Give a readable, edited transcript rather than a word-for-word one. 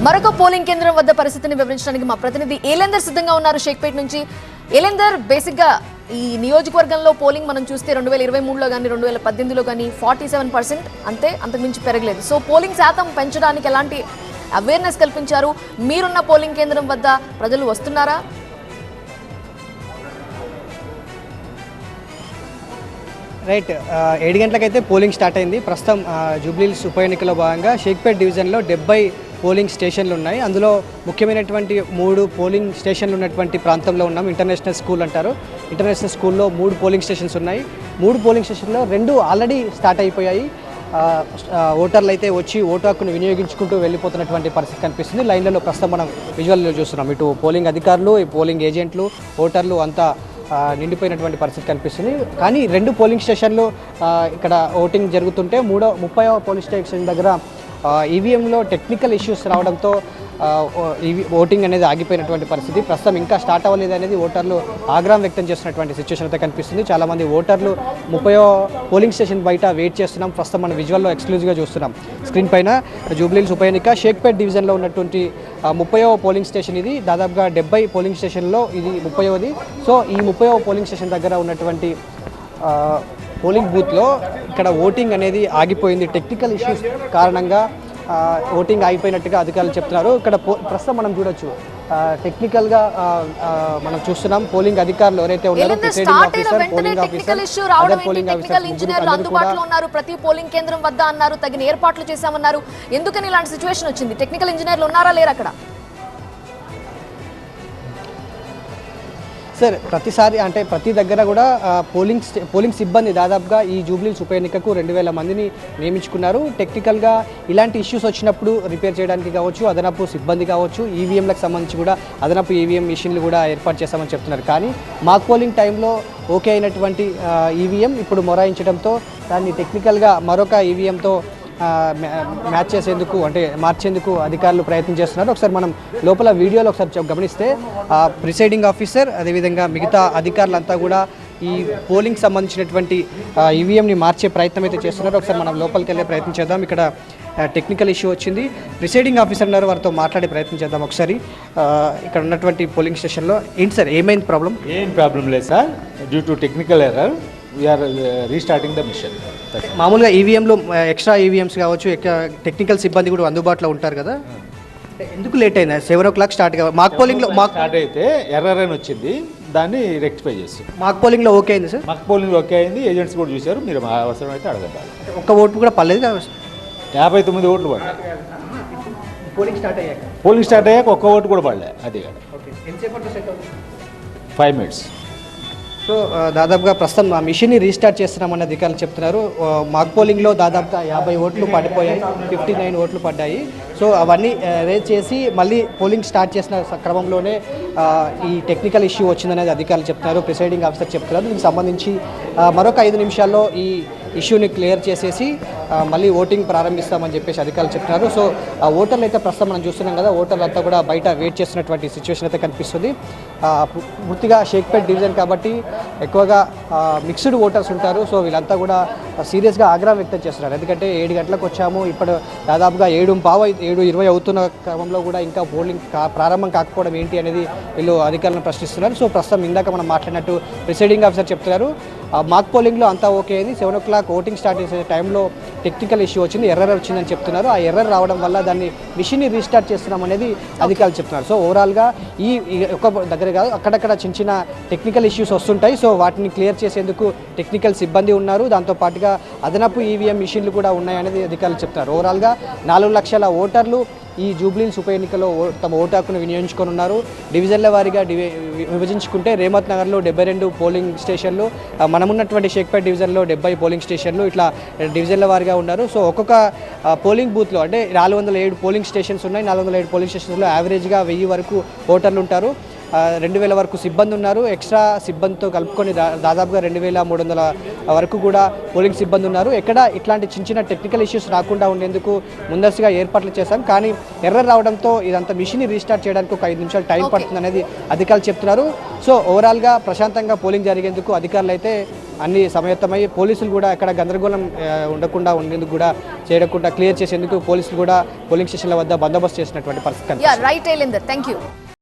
మరొక పోలింగ్ కేంద్రం వద్ద పరిస్థితిని వివరించడానికి మా ప్రతినిధి ఏలేందర్ సిద్ధంగా ఉన్నారు షేక్పేట్ నుంచి. ఏలేందర్, బేసిక్ గా ఈ నియోజకవర్గంలో పోలింగ్ మనం చూస్తే 2023లో కానీ 2018లో కానీ 47% అంతే, అంతకుమించి పెరగలేదు. సో పోలింగ్ శాతం పెంచడానికి ఎలాంటి అవేర్నెస్ కల్పించారు? మీరున్న పోలింగ్ కేంద్రం వద్ద ప్రజలు వస్తున్నారా? రైట్, 7 గంటలకైతే పోలింగ్ స్టార్ట్ అయింది. ప్రస్తుతం జూబ్లీహిల్స్ ఉప ఎన్నికలో భాగంగా షేక్పేట్ డివిజన్లో 70 పోలింగ్ స్టేషన్లు ఉన్నాయి. అందులో ముఖ్యమైనటువంటి 3 పోలింగ్ స్టేషన్లు ఉన్నటువంటి ప్రాంతంలో ఉన్నాం. ఇంటర్నేషనల్ స్కూల్ అంటారు. ఇంటర్నేషనల్ స్కూల్లో 3 పోలింగ్ స్టేషన్స్ ఉన్నాయి. 3 పోలింగ్ స్టేషన్లో 2 ఆల్రెడీ స్టార్ట్ అయిపోయాయి. ఓటర్లు అయితే వచ్చి ఓటు హక్కును వినియోగించుకుంటూ వెళ్ళిపోతున్నటువంటి పరిస్థితి కనిపిస్తుంది. లైన్లలో ప్రస్తుతం మనం విజువల్లో చూస్తున్నాం. ఇటు పోలింగ్ అధికారులు, పోలింగ్ ఏజెంట్లు, ఓటర్లు అంతా నిండిపోయినటువంటి పరిస్థితి కనిపిస్తుంది. కానీ 2 పోలింగ్ స్టేషన్లు ఇక్కడ ఓటింగ్ జరుగుతుంటే 30వ పోలింగ్ స్టేషన్ దగ్గర ఈవీఎంలో టెక్నికల్ ఇష్యూస్ రావడంతో ఓటింగ్ అనేది ఆగిపోయినటువంటి పరిస్థితి. ప్రస్తుతం ఇంకా స్టార్ట్ అవ్వలేదు అనేది ఓటర్లు ఆగ్రహం వ్యక్తం చేస్తున్నటువంటి సిచ్యువేషన్ అయితే కనిపిస్తుంది. చాలామంది ఓటర్లు 30వ పోలింగ్ స్టేషన్ బయట వెయిట్ చేస్తున్నాం. ప్రస్తుతం మన విజువల్లో ఎక్స్క్లూజివ్గా చూస్తున్నాం స్క్రీన్ పైన. జూబ్లీహిల్స్ ఉప ఎన్నిక షేక్పేట్ డివిజన్లో ఉన్నటువంటి 30వ పోలింగ్ స్టేషన్ ఇది. దాదాపుగా 70 పోలింగ్ స్టేషన్లో ఇది 30వది. సో ఈ 30వ పోలింగ్ స్టేషన్ దగ్గర ఉన్నటువంటి పోలింగ్ బూత్లో ఇక్కడ ఓటింగ్ అనేది ఆగిపోయింది. టెక్నికల్ ఇష్యూస్ కారణంగా ఓటింగ్ ఆగిపోయినట్టుగా అధికారులు చెప్తున్నారు. ఇక్కడ ప్రస్తుతం మనం చూడొచ్చు, టెక్నికల్గా మనం చూస్తున్నాం. పోలింగ్ అధికారులు ఎవరైతే ఉన్నారో, presiding officer, polling officer, other polling officer అందుబాటులో ఉన్నారు. ప్రతి పోలింగ్ కేంద్రం వద్ద అన్నారు, తగిన ఏర్పాట్లు చేశామన్నారు. ఎందుకని ఇలాంటి సిచ్యువేషన్ వచ్చింది? టెక్నికల్ ఇంజనీర్లు ఉన్నారా లేరు అక్కడ? సార్, ప్రతిసారి అంటే ప్రతి దగ్గర కూడా పోలింగ్ సిబ్బంది దాదాపుగా ఈ జూబ్లీహిల్స్ ఉప ఎన్నికకు 2000 మందిని నియమించుకున్నారు. టెక్నికల్గా ఇలాంటి ఇష్యూస్ వచ్చినప్పుడు రిపేర్ చేయడానికి కావచ్చు, అదనపు సిబ్బంది కావచ్చు, ఈవీఎంలకు సంబంధించి కూడా అదనపు ఈవీఎం మిషన్లు కూడా ఏర్పాటు చేస్తామని చెప్తున్నారు. కానీ మాక్ పోలింగ్ టైంలో ఓకే అయినటువంటి ఈవీఎం ఇప్పుడు మొరాయించడంతో దాన్ని టెక్నికల్గా మరొక ఈవీఎంతో మ్యాచ్ చేసేందుకు, అంటే మార్చేందుకు అధికారులు ప్రయత్నం చేస్తున్నారు. ఒకసారి మనం లోపల వీడియోలో ఒకసారి గమనిస్తే ప్రిసైడింగ్ ఆఫీసర్ అదేవిధంగా మిగతా అధికారులంతా కూడా ఈ పోలింగ్ సంబంధించినటువంటి ఈవీఎంని మార్చే ప్రయత్నం అయితే చేస్తున్నారు. ఒకసారి మనం లోపలికి వెళ్ళే ప్రయత్నం చేద్దాం. ఇక్కడ టెక్నికల్ ఇష్యూ వచ్చింది. ప్రిసైడింగ్ ఆఫీసర్ ఉన్నారు, వారితో మాట్లాడే ప్రయత్నం చేద్దాం ఒకసారి. ఇక్కడ ఉన్నటువంటి పోలింగ్ స్టేషన్లో ఏంటి సార్, ఏమైంది ప్రాబ్లం? ఏం ప్రాబ్లం లేదు sir, due to technical error we are restarting the machine. మామూలుగా ఈవీఎంలో ఎక్స్ట్రా ఈవీఎంస్ కావచ్చు, టెక్నికల్ సిబ్బంది కూడా అందుబాటులో ఉంటారు కదా, ఎందుకు లేట్ అయింది? 7 o'clock స్టార్ట్ కావాలి. మాక్ పోలింగ్లో స్టార్ట్ అయితే ఎర్రర్ అని వచ్చింది, దాన్ని రెక్టిఫై చేస్తాం. మాక్ పోలింగ్లో ఓకే అయింది సార్? మాక్ పోలింగ్ ఓకే అయింది, ఏజెంట్స్ కూడా చూశారు. మీరు అవసరం అయితే అడగండి. ఒక్క ఓటు కూడా పర్లేదు కదా? 59 ఓట్లు పడ్డాయి. పోలింగ్ స్టార్ట్ అయ్యాక ఒక్క ఓటు కూడా పడలే. అది కాదు, 5 minutes. సో దాదాపుగా ప్రస్తుతం ఆ మిషన్ని రీస్టార్ట్ చేస్తున్నామని అధికారులు చెప్తున్నారు. మాక్ పోలింగ్లో దాదాపుగా 50 ఓట్లు పడిపోయాయి, 59 ఓట్లు పడ్డాయి. సో అవన్నీ రేజ్ చేసి మళ్ళీ పోలింగ్ స్టార్ట్ చేసిన క్రమంలోనే ఈ టెక్నికల్ ఇష్యూ వచ్చిందనేది అధికారులు చెప్తున్నారు, ప్రిసైడింగ్ ఆఫీసర్ చెప్తున్నారు. దీనికి సంబంధించి మరొక 5 నిమిషాల్లో ఈ ఇష్యూని క్లియర్ చేసేసి మళ్ళీ ఓటింగ్ ప్రారంభిస్తామని చెప్పేసి అధికారులు చెప్తున్నారు. సో ఆ ఓటర్లు అయితే ప్రస్తుతం మనం చూస్తున్నాం కదా, ఓటర్లు అంతా కూడా బయట వెయిట్ చేస్తున్నటువంటి సిచ్యువేషన్ అయితే కనిపిస్తుంది. పూర్తిగా షేక్పేట్ డివిజన్ కాబట్టి ఎక్కువగా మిక్స్డ్ ఓటర్స్ ఉంటారు. సో వీళ్ళంతా కూడా సీరియస్గా ఆగ్రహం వ్యక్తం చేస్తున్నారు. ఎందుకంటే 7 గంటలకు వచ్చాము, ఇప్పుడు దాదాపుగా 7:20 అవుతున్న క్రమంలో కూడా ఇంకా పోలింగ్ ప్రారంభం కాకపోవడం ఏంటి అనేది వీళ్ళు అధికారులను ప్రశ్నిస్తున్నారు. సో ప్రస్తుతం ఇందాక మనం మాట్లాడినట్టు ప్రిసైడింగ్ ఆఫీసర్ చెప్తున్నారు, మాక్ పోలింగ్లో అంతా ఓకే అయింది. 7 o'clock ఓటింగ్ స్టార్ట్ చేసే టైంలో టెక్నికల్ ఇష్యూ వచ్చింది, ఎర్రర్ వచ్చిందని చెప్తున్నారు. ఆ ఎర్రర్ రావడం వల్ల దాన్ని మిషన్ని రీస్టార్ట్ చేస్తున్నాం అనేది అధికారులు చెప్తున్నారు. సో ఓవరాల్గా ఈ ఒక దగ్గర కాదు, అక్కడక్కడ చిన్న చిన్న టెక్నికల్ ఇష్యూస్ వస్తుంటాయి. సో వాటిని క్లియర్ చేసేందుకు టెక్నికల్ సిబ్బంది ఉన్నారు, దాంతోపాటుగా అదనపు ఈవీఎం మిషన్లు కూడా ఉన్నాయనేది అధికారులు చెప్తున్నారు. ఓవరాల్గా 4 లక్షల ఓటర్లు ఈ జూబ్లీహిల్స్ ఉప ఎన్నికలో తమ ఓటు హక్కును వినియోగించుకొని ఉన్నారు. డివిజన్ల వారీగా విభజించుకుంటే రేమత్ నగర్లో 72 పోలింగ్ స్టేషన్లు, మనమున్నటువంటి షేక్పేట్ డివిజన్లో 70 పోలింగ్ స్టేషన్లు, ఇట్లా డివిజన్ల వారీగా ఉన్నారు. సో ఒక్కొక్క పోలింగ్ బూత్లో అంటే 407 పోలింగ్ స్టేషన్స్ ఉన్నాయి. 407 పోలింగ్ స్టేషన్స్లో యావరేజ్గా 1000 వరకు ఓటర్లు ఉంటారు. 2000 వరకు సిబ్బంది ఉన్నారు. ఎక్స్ట్రా సిబ్బందితో కలుపుకొని దాదాపుగా 2300 వరకు కూడా పోలింగ్ సిబ్బంది ఉన్నారు. ఎక్కడ ఇట్లాంటి చిన్న చిన్న టెక్నికల్ ఇష్యూస్ రాకుండా ఉండేందుకు ముందస్తుగా ఏర్పాట్లు చేశాం. కానీ ఎర్రర్ రావడంతో ఇదంతా మిషన్ రీస్టార్ట్ చేయడానికి ఒక 5 నిమిషాలు టైం పడుతుంది అనేది అధికారులు చెప్తున్నారు. సో ఓవరాల్గా ప్రశాంతంగా పోలింగ్ జరిగేందుకు అధికారులు అయితే అన్ని సమయత్తమై పోలీసులు కూడా అక్కడ గందరగోళం ఉండకుండా ఉండేందుకు కూడా చేయకుండా క్లియర్ చేసేందుకు పోలీసులు కూడా పోలింగ్ స్టేషన్ల వద్ద బందోబస్తు చేసినటువంటి పరిస్థితి. రైట్ ఎలిందర్, థ్యాంక్ యూ.